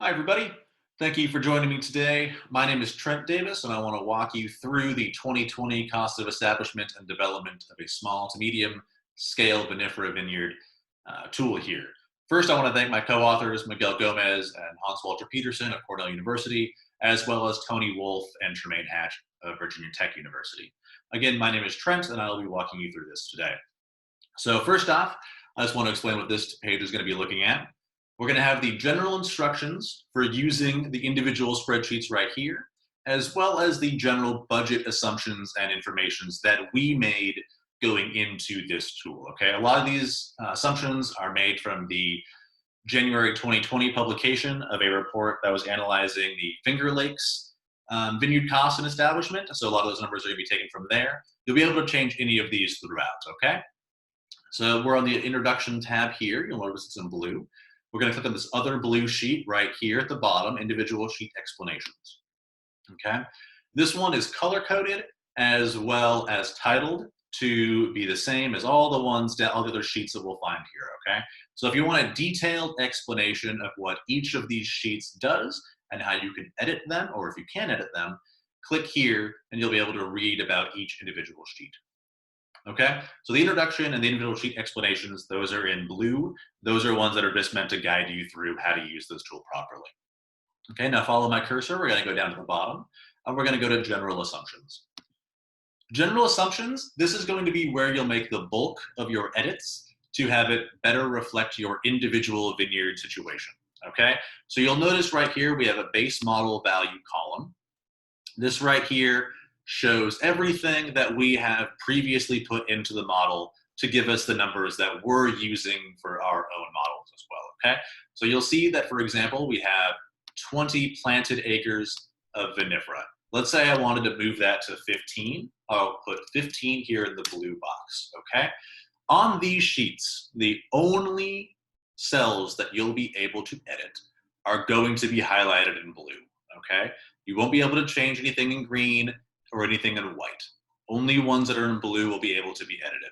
Hi, everybody. Thank you for joining me today. My name is Trent Davis, and I want to walk you through the 2020 cost of establishment and development of a small to medium scale Vinifera vineyard tool here. First, I want to thank my co-authors, Miguel Gomez and Hans-Walter Peterson of Cornell University, as well as Tony Wolfe and Tremaine Hatch of Virginia Tech University. Again, my name is Trent, and I will be walking you through this today. So first off, I just want to explain what this page is going to be looking at. We're going to have the general instructions for using the individual spreadsheets right here, as well as the general budget assumptions and informations that we made going into this tool. Okay, a lot of these assumptions are made from the January 2020 publication of a report that was analyzing the Finger Lakes vineyard cost and establishment. So a lot of those numbers are going to be taken from there. You'll be able to change any of these throughout. Okay, so we're on the introduction tab here. You'll notice it's in blue. We're going to click on this other blue sheet right here at the bottom, individual sheet explanations. Okay, this one is color coded as well as titled to be the same as all the ones all the other sheets that we'll find here. Okay, so if you want a detailed explanation of what each of these sheets does and how you can edit them, or if you can edit them, click here and you'll be able to read about each individual sheet. Okay, so the introduction and the individual sheet explanations, those are in blue. Those are ones that are just meant to guide you through how to use this tool properly. Okay, now follow my cursor. We're going to go down to the bottom, and we're going to go to general assumptions. General assumptions, this is going to be where you'll make the bulk of your edits to have it better reflect your individual vineyard situation. Okay, so you'll notice right here we have a base model value column. This right here shows everything that we have previously put into the model to give us the numbers that we're using for our own models as well, okay? So you'll see that, for example, we have 20 planted acres of vinifera. Let's say I wanted to move that to 15. I'll put 15 here in the blue box, okay? On these sheets, the only cells that you'll be able to edit are going to be highlighted in blue, okay? You won't be able to change anything in green or anything in white. Only ones that are in blue will be able to be edited.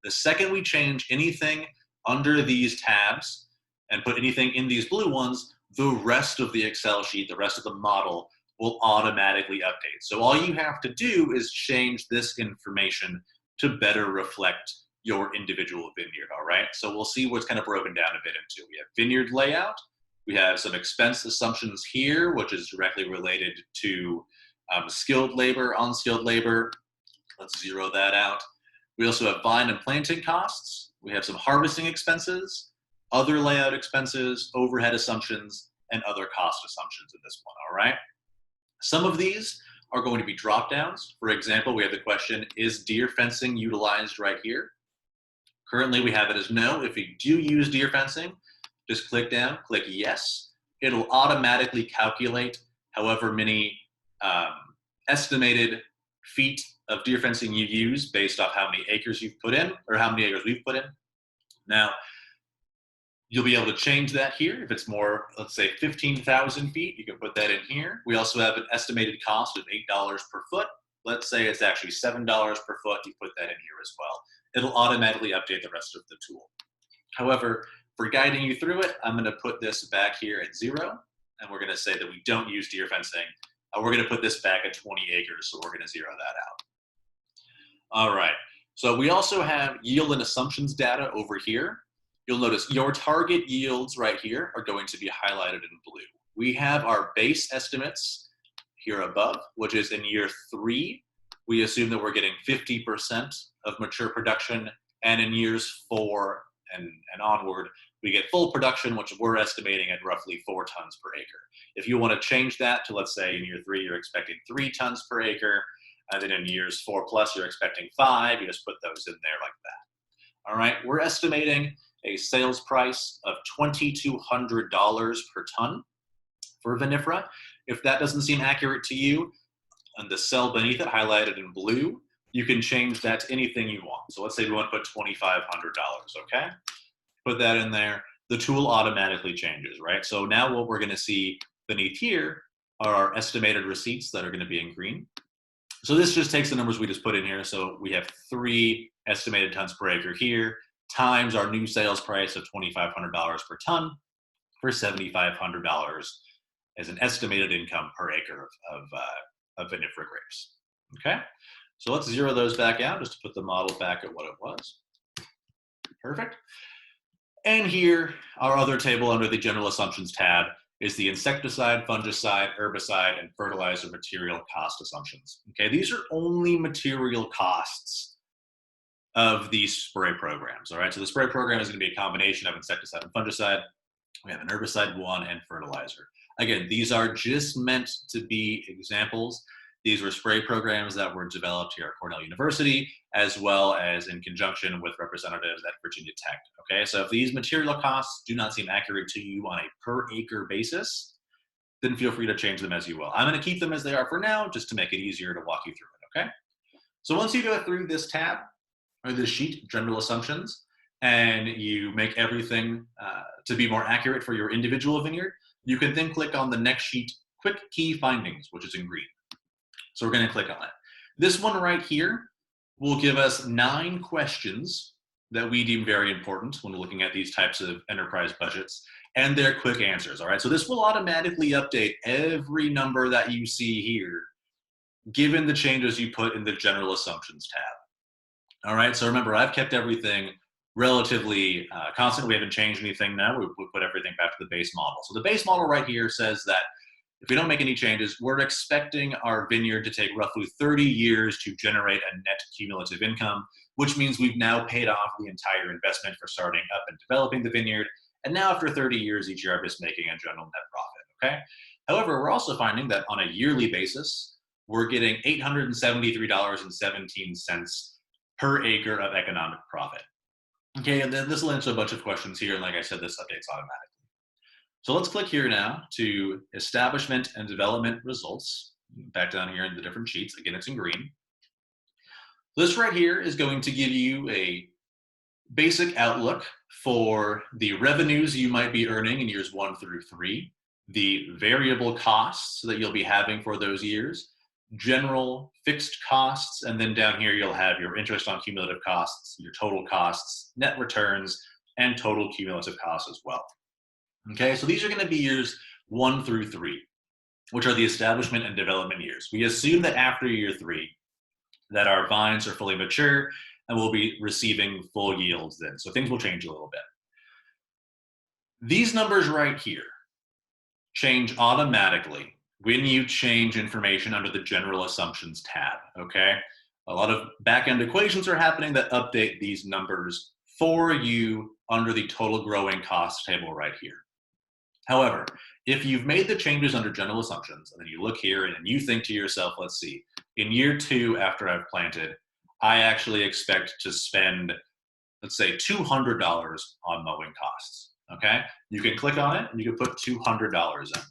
The second we change anything under these tabs and put anything in these blue ones, the rest of the Excel sheet, the rest of the model will automatically update. So all you have to do is change this information to better reflect your individual vineyard, all right? So we'll see what's kind of broken down a bit into. We have vineyard layout. We have some expense assumptions here, which is directly related to skilled labor, unskilled labor. Let's zero that out. We also have vine and planting costs. We have some harvesting expenses, other layout expenses, overhead assumptions, and other cost assumptions in this one, all right? Some of these are going to be drop downs. For example, we have the question, is deer fencing utilized right here? Currently, we have it as no. If you do use deer fencing, just click down, click yes. It'll automatically calculate however many estimated feet of deer fencing you use based off how many acres you've put in, or how many acres we've put in. Now, you'll be able to change that here. If it's more, let's say 15,000 feet, you can put that in here. We also have an estimated cost of $8 per foot. Let's say it's actually $7 per foot. You put that in here as well. It'll automatically update the rest of the tool. However, for guiding you through it, I'm going to put this back here at 0, and we're going to say that we don't use deer fencing. We're going to put this back at 20 acres, so we're going to 0 that out. All right, so we also have yield and assumptions data over here. You'll notice your target yields right here are going to be highlighted in blue. We have our base estimates here above, which is in year 3. We assume that we're getting 50% of mature production, and in years 4 and onward, we get full production, which we're estimating at roughly 4 tons per acre. If you want to change that to, let's say, in year 3, you're expecting 3 tons per acre, and then in years 4 plus, you're expecting 5, you just put those in there like that. All right, we're estimating a sales price of $2,200 per ton for vinifera. If that doesn't seem accurate to you, and the cell beneath it highlighted in blue, you can change that to anything you want. So let's say we want to put $2,500, okay? Put that in there. The tool automatically changes, right? So now what we're going to see beneath here are our estimated receipts that are going to be in green. So this just takes the numbers we just put in here. So we have 3 estimated tons per acre here, times our new sales price of $2,500 per ton. for $7,500 as an estimated income per acre of vinifera grapes. Okay, so let's zero those back out just to put the model back at what it was. Perfect. And here, our other table under the general assumptions tab is the insecticide, fungicide, herbicide, and fertilizer material cost assumptions. Okay, these are only material costs of these spray programs. All right, so the spray program is going to be a combination of insecticide and fungicide. We have an herbicide one and fertilizer. Again, these are just meant to be examples. These were spray programs that were developed here at Cornell University, as well as in conjunction with representatives at Virginia Tech. Okay, so if these material costs do not seem accurate to you on a per acre basis, then feel free to change them as you will. I'm going to keep them as they are for now, just to make it easier to walk you through it. Okay, so once you go through this tab, or this sheet, general assumptions, and you make everything to be more accurate for your individual vineyard, you can then click on the next sheet, quick key findings, which is in green. So we're going to click on it. This one right here will give us 9 questions that we deem very important when looking at these types of enterprise budgets, and their quick answers. All right, so this will automatically update every number that you see here, given the changes you put in the general assumptions tab. All right, so remember, I've kept everything relatively constant. We haven't changed anything now. We put everything back to the base model. So the base model right here says that if we don't make any changes, we're expecting our vineyard to take roughly 30 years to generate a net cumulative income, which means we've now paid off the entire investment for starting up and developing the vineyard. And now after 30 years, each year I'm just making a general net profit, okay? However, we're also finding that on a yearly basis, we're getting $873.17 per acre of economic profit. Okay, and then this will answer a bunch of questions here, and like I said, this updates automatically. So let's click here now to establishment and development results. Back down here in the different sheets. Again, it's in green. This right here is going to give you a basic outlook for the revenues you might be earning in years 1 through 3, the variable costs that you'll be having for those years, general fixed costs, and then down here you'll have your interest on cumulative costs, your total costs, net returns, and total cumulative costs as well. Okay, so these are going to be years 1 through 3, which are the establishment and development years. We assume that after year 3, that our vines are fully mature and we'll be receiving full yields then. So things will change a little bit. These numbers right here change automatically when you change information under the general assumptions tab, okay? A lot of back-end equations are happening that update these numbers for you under the total growing cost table right here. However, if you've made the changes under general assumptions, and then you look here and you think to yourself, let's see, in year 2 after I've planted, I actually expect to spend, let's say, $200 on mowing costs, okay? You can click on it and you can put $200 in.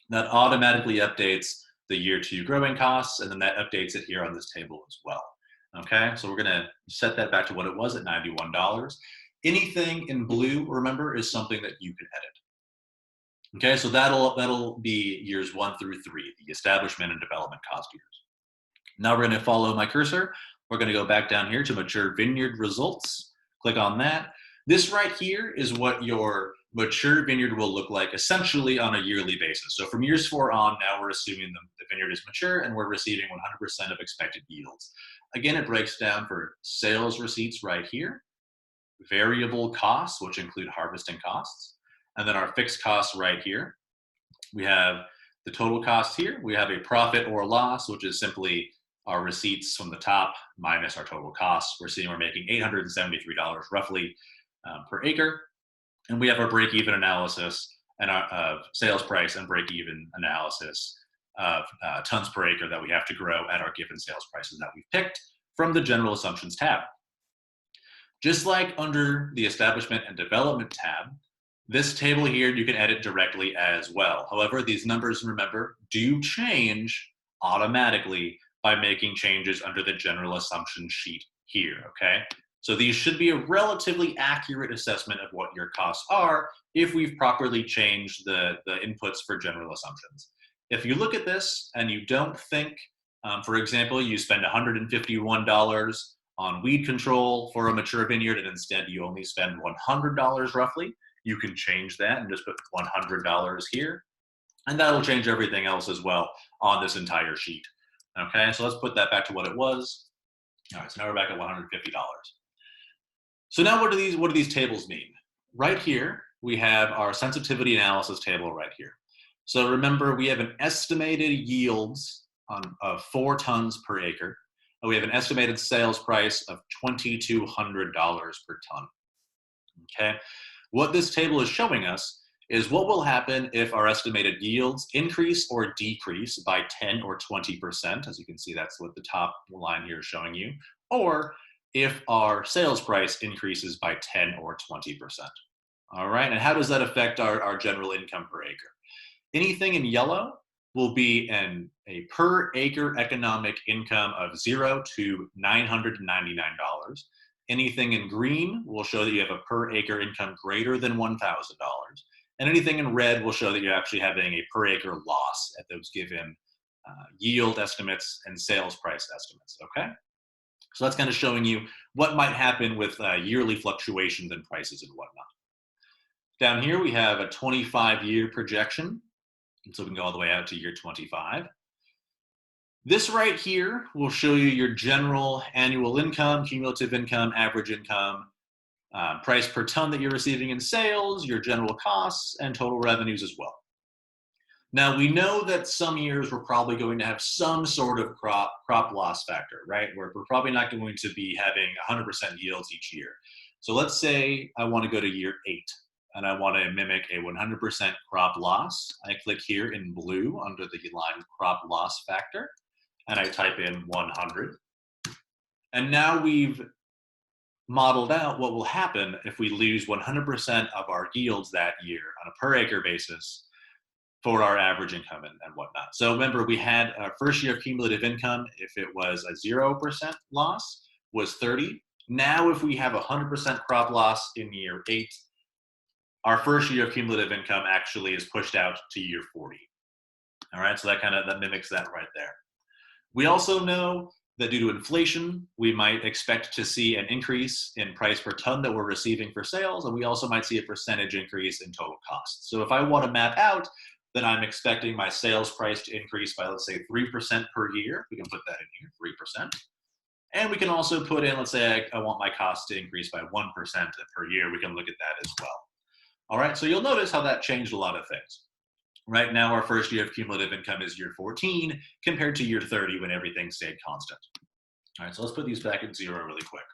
That automatically updates the year 2 growing costs, and then that updates it here on this table as well, okay? So we're gonna set that back to what it was at $91. Anything in blue, remember, is something that you can edit. Okay, so that'll be years 1 through 3, the establishment and development cost years. Now we're gonna follow my cursor. We're gonna go back down here to mature vineyard results. Click on that. This right here is what your mature vineyard will look like essentially on a yearly basis. So from years 4 on, now we're assuming the vineyard is mature and we're receiving 100% of expected yields. Again, it breaks down for sales receipts right here, variable costs, which include harvesting costs, and then our fixed costs right here. We have the total costs here. We have a profit or loss, which is simply our receipts from the top minus our total costs. We're seeing we're making $873 roughly per acre. And we have our break-even analysis and our sales price and break-even analysis of tons per acre that we have to grow at our given sales prices that we've picked from the general assumptions tab. Just like under the establishment and development tab, this table here you can edit directly as well. However, these numbers, remember, do change automatically by making changes under the general assumption sheet here, okay? So these should be a relatively accurate assessment of what your costs are if we've properly changed the inputs for general assumptions. If you look at this and you don't think, for example, you spend $151 on weed control for a mature vineyard and instead you only spend $100 roughly, You can change that and just put $100 here, and that'll change everything else as well on this entire sheet. Okay, so let's put that back to what it was. All right, so now we're back at $150. So now what do these tables mean? Right here, we have our sensitivity analysis table right here. So remember, we have an estimated yields of 4 tons per acre. And we have an estimated sales price of $2,200 per ton. Okay, what this table is showing us is what will happen if our estimated yields increase or decrease by 10 or 20%. As you can see, that's what the top line here is showing you. Or if our sales price increases by 10 or 20%. All right, and how does that affect our general income per acre? Anything in yellow will be a per acre economic income of $0 to $999. Anything in green will show that you have a per acre income greater than $1,000. And anything in red will show that you're actually having a per acre loss at those given yield estimates and sales price estimates, okay? So that's kind of showing you what might happen with yearly fluctuations in prices and whatnot. Down here, we have a 25-year projection. And so we can go all the way out to year 25. This right here will show you your general annual income, cumulative income, average income, price per ton that you're receiving in sales, your general costs, and total revenues as well. Now, we know that some years we're probably going to have some sort of crop loss factor, right? Where we're probably not going to be having 100% yields each year. So let's say I want to go to year 8 and I want to mimic a 100% crop loss. I click here in blue under the line crop loss factor, and I type in 100. And now we've modeled out what will happen if we lose 100% of our yields that year on a per acre basis for our average income and whatnot. So remember, we had our first year of cumulative income, if it was a 0% loss, was 30. Now if we have 100% crop loss in year 8, our first year of cumulative income actually is pushed out to year 40. All right, so that mimics that right there. We also know that due to inflation, we might expect to see an increase in price per ton that we're receiving for sales, and we also might see a percentage increase in total costs. So if I want to map out, then I'm expecting my sales price to increase by, let's say, 3% per year. We can put that in here, 3%. And we can also put in, let's say I want my cost to increase by 1% per year. We can look at that as well. All right, so you'll notice how that changed a lot of things. Right now, our first year of cumulative income is year 14 compared to year 30 when everything stayed constant. All right, so let's put these back at 0 really quick.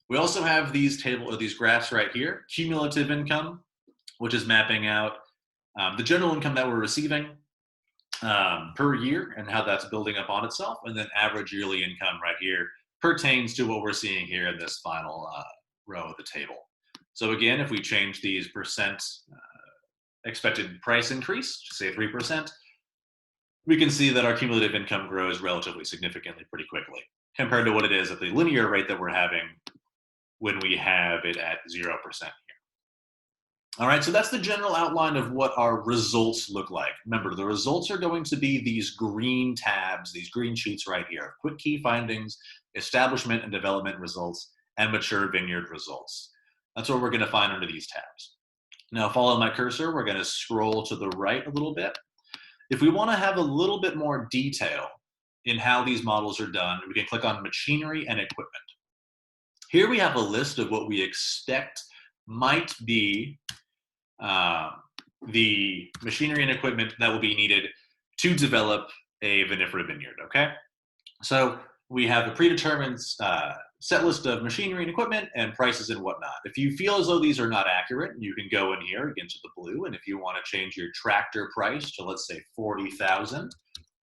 We also have these graphs right here, cumulative income, which is mapping out the general income that we're receiving per year and how that's building up on itself, and then average yearly income right here pertains to what we're seeing here in this final row of the table. So again, if we change these percent expected price increase to say 3%, we can see that our cumulative income grows relatively significantly pretty quickly compared to what it is at the linear rate that we're having when we have it at 0% here. All right, so that's the general outline of what our results look like. Remember, the results are going to be these green tabs, these green sheets right here: quick key findings, establishment and development results, and mature vineyard results. That's what we're going to find under these tabs. Now, follow my cursor. We're going to scroll to the right a little bit. If we want to have a little bit more detail in how these models are done, we can click on machinery and equipment. Here we have a list of what we expect might be the machinery and equipment that will be needed to develop a vinifera vineyard, okay? So we have a predetermined set list of machinery and equipment and prices and whatnot. If you feel as though these are not accurate, you can go in here again to the blue, and if you want to change your tractor price to, let's say, 40,000,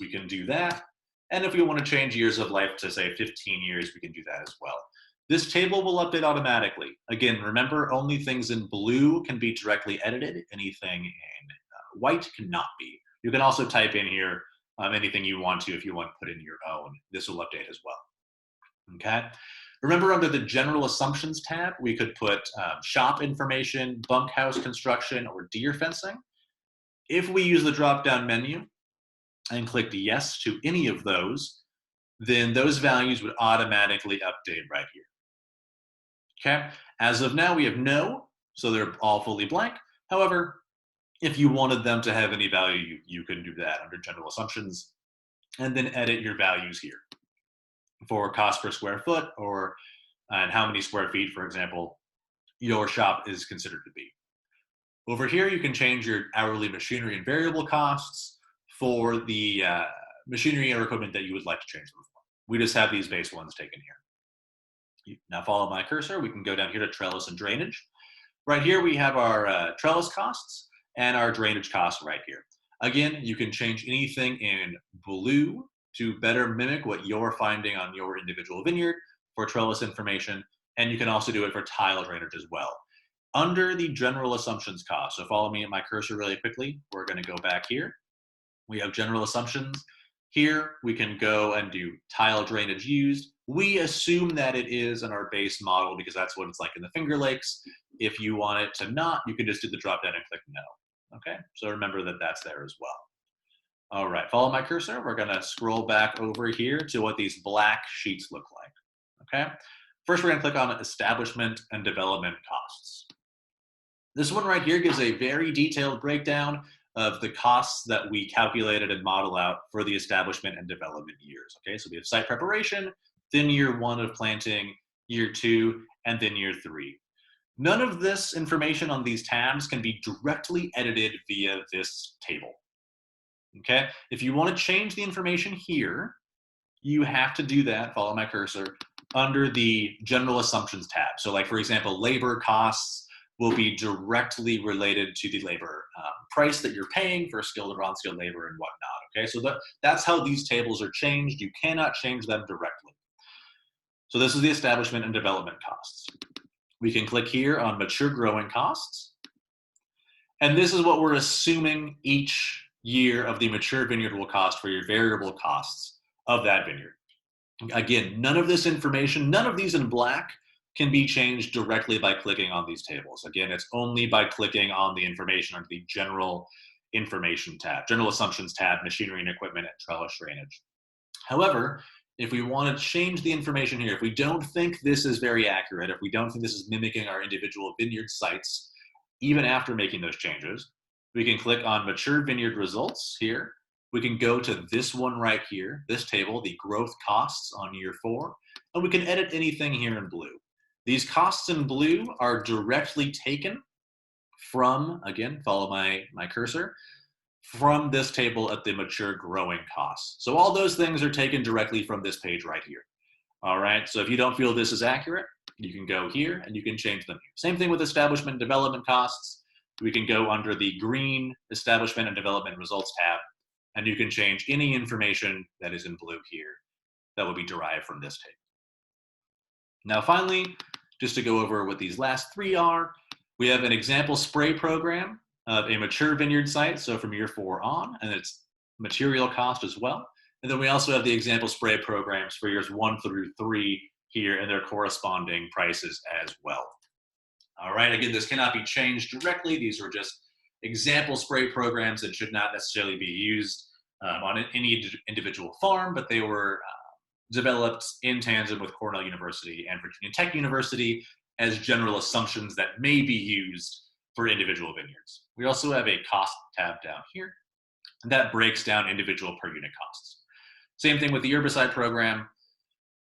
we can do that. And if we want to change years of life to, say, 15 years, we can do that as well. This table will update automatically. Again, remember, only things in blue can be directly edited. Anything in white cannot be. You can also type in here anything you want to if you want to put in your own. This will update as well. Okay. Remember, under the General Assumptions tab, we could put shop information, bunkhouse construction, or deer fencing. If we use the drop-down menu and clicked yes to any of those, then those values would automatically update right here. Okay. As of now, we have no so they're all fully blank. However, if you wanted them to have any value, you can do that under general assumptions and then edit your values here for cost per square foot or and how many square feet, for example, your shop is considered to be. Over here, you can change your hourly machinery and variable costs for the machinery or equipment that you would like to change them for. We just have these base ones taken here. Now follow my cursor. We can go down here to trellis and drainage. Right here, we have our trellis costs and our drainage costs right here. Again, you can change anything in blue to better mimic what you're finding on your individual vineyard for trellis information, and you can also do it for tile drainage as well. Under the general assumptions cost, so follow me at my cursor really quickly. We're going to go back here. We have general assumptions. Here, we can go and do tile drainage used. We assume that it is in our base model because that's what it's like in the Finger Lakes. If you want it to not, you can just do the drop down and click no. Okay, so remember that that's there as well. All right, follow my cursor. We're going to scroll back over here to what these black sheets look like. Okay, first we're going to click on establishment and development costs. This one right here gives a very detailed breakdown of the costs that we calculated and model out for the establishment and development years. Okay, so we have site preparation, then year 1 of planting, year 2, and then year 3. None of this information on these tabs can be directly edited via this table. Okay, if you want to change the information here, you have to do that, follow my cursor, under the general assumptions tab. So like, for example, labor costs will be directly related to the labor price that you're paying for skilled or unskilled labor and whatnot. Okay, so that's how these tables are changed. You cannot change them directly. So this is the establishment and development costs. We can click here on mature growing costs. And this is what we're assuming each year of the mature vineyard will cost for your variable costs of that vineyard. Again, none of this information, none of these in black can be changed directly by clicking on these tables. Again, it's only by clicking on the information under the general information tab, general assumptions tab, machinery and equipment, and trellis drainage. However, if we want to change the information here, if we don't think this is very accurate, if we don't think this is mimicking our individual vineyard sites, even after making those changes, we can click on mature vineyard results here. We can go to this one right here, this table, the growth costs on year 4, and we can edit anything here in blue. These costs in blue are directly taken from, again, follow my cursor, from this table at the mature growing costs. So all those things are taken directly from this page right here. All right, so if you don't feel this is accurate, you can go here and you can change them here. Same thing with establishment and development costs. We can go under the green establishment and development results tab, and you can change any information that is in blue here that will be derived from this table. Now finally, just to go over what these last 3 are, we have an example spray program of a mature vineyard site, so from year 4 on, and it's material cost as well. And then we also have the example spray programs for years 1 through 3 here and their corresponding prices as well. All right, again, this cannot be changed directly. These are just example spray programs that should not necessarily be used on any individual farm, but they were developed in tandem with Cornell University and Virginia Tech University as general assumptions that may be used for individual vineyards. We also have a cost tab down here, and that breaks down individual per unit costs. Same thing with the herbicide program.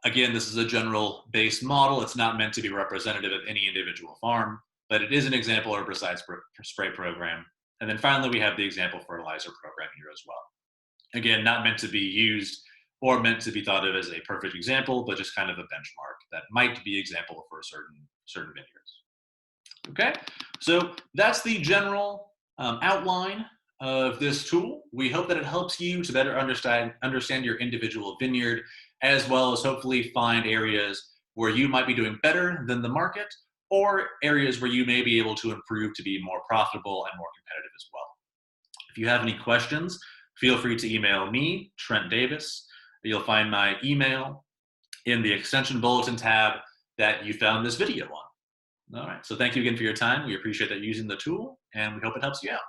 Again, this is a general base model. It's not meant to be representative of any individual farm, but it is an example herbicide spray program. And then finally, we have the example fertilizer program here as well. Again, not meant to be used or meant to be thought of as a perfect example, but just kind of a benchmark that might be example for certain vineyards. Okay, so that's the general outline of this tool. We hope that it helps you to better understand your individual vineyard, as well as hopefully find areas where you might be doing better than the market, or areas where you may be able to improve to be more profitable and more competitive as well. If you have any questions, feel free to email me, Trent Davis. You'll find my email in the extension bulletin tab that you found this video on. All right, so thank you again for your time. We appreciate that you're using the tool, and we hope it helps you out.